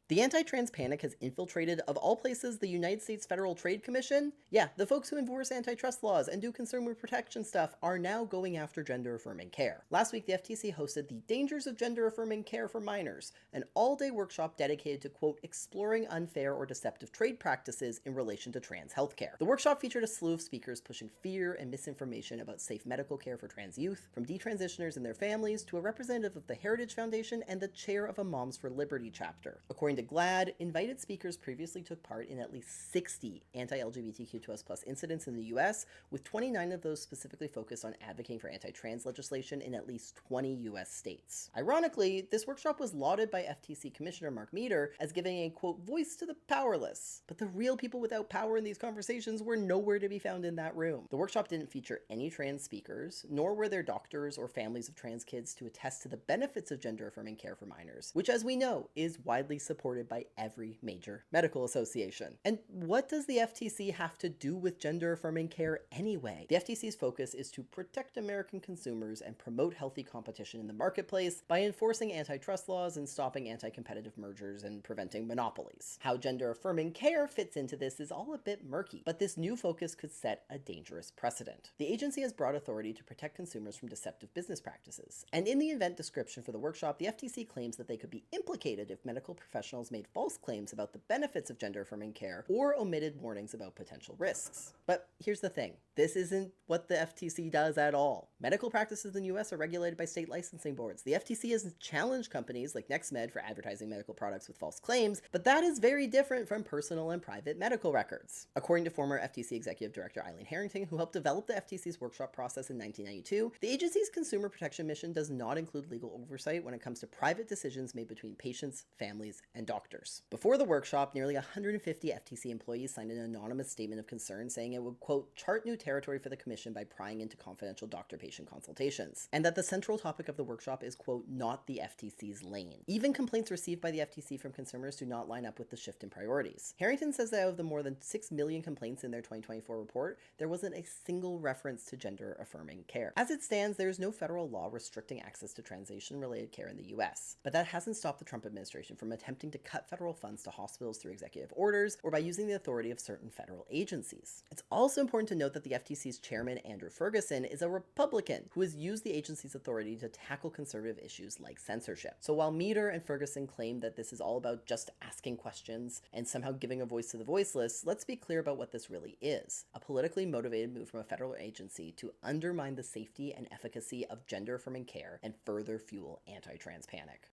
The anti-trans panic has infiltrated, of all places, the United States Federal Trade Commission. Yeah, the folks who enforce antitrust laws and do consumer protection stuff are now going after gender-affirming care. Last week, the FTC hosted the Dangers of Gender-Affirming Care for Minors, an all-day workshop dedicated to, quote, exploring unfair or deceptive trade practices in relation to trans healthcare. The workshop featured a slew of speakers pushing fear and misinformation about safe medical care for trans youth, from detransitioners and their families to a representative of the Heritage Foundation and the chair of a Moms for Liberty chapter. According to GLAAD, invited speakers previously took part in at least 60 anti-LGBTQ2S+ incidents in the US, with 29 of those specifically focused on advocating for anti-trans legislation in at least 20 US states. Ironically, this workshop was lauded by FTC Commissioner Mark Meador as giving a, quote, voice to the powerless. But the real people without power in these conversations were nowhere to be found in that room. The workshop didn't feature any trans speakers, nor were there doctors or families of trans kids to attest to the benefits of gender-affirming care for minors, which, as we know, is widely supported by every major medical association. And what does the FTC have to do with gender-affirming care anyway? The FTC's focus is to protect American consumers and promote healthy competition in the marketplace by enforcing antitrust laws and stopping anti-competitive mergers and preventing monopolies. How gender-affirming care fits into this is all a bit murky, but this new focus could set a dangerous precedent. The agency has broad authority to protect consumers from deceptive business practices, and in the event description for the workshop, the FTC claims that they could be implicated if medical professionals made false claims about the benefits of gender-affirming care or omitted warnings about potential risks. But here's the thing. This isn't what the FTC does at all. Medical practices in the US are regulated by state licensing boards. The FTC has challenged companies like NextMed for advertising medical products with false claims, but that is very different from personal and private medical records. According to former FTC Executive Director Eileen Harrington, who helped develop the FTC's workshop process in 1992, the agency's consumer protection mission does not include legal oversight when it comes to private decisions made between patients, families, and doctors. Before the workshop, nearly 150 FTC employees signed an anonymous statement of concern saying it would, quote, chart new territory for the commission by prying into confidential doctor-patient consultations, and that the central topic of the workshop is, quote, not the FTC's lane. Even complaints received by the FTC from consumers do not line up with the shift in priorities. Harrington says that out of the more than 6 million complaints in their 2024 report, there wasn't a single reference to gender-affirming care. As it stands, there is no federal law restricting access to transition-related care in the US, but that hasn't stopped the Trump administration from attempting to cut federal funds to hospitals through executive orders or by using the authority of certain federal agencies. It's also important to note that the FTC's chairman, Andrew Ferguson, is a Republican who has used the agency's authority to tackle conservative issues like censorship. So while Meador and Ferguson claim that this is all about just asking questions and somehow giving a voice to the voiceless, let's be clear about what this really is: a politically motivated move from a federal agency to undermine the safety and efficacy of gender-affirming care and further fuel anti-trans panic.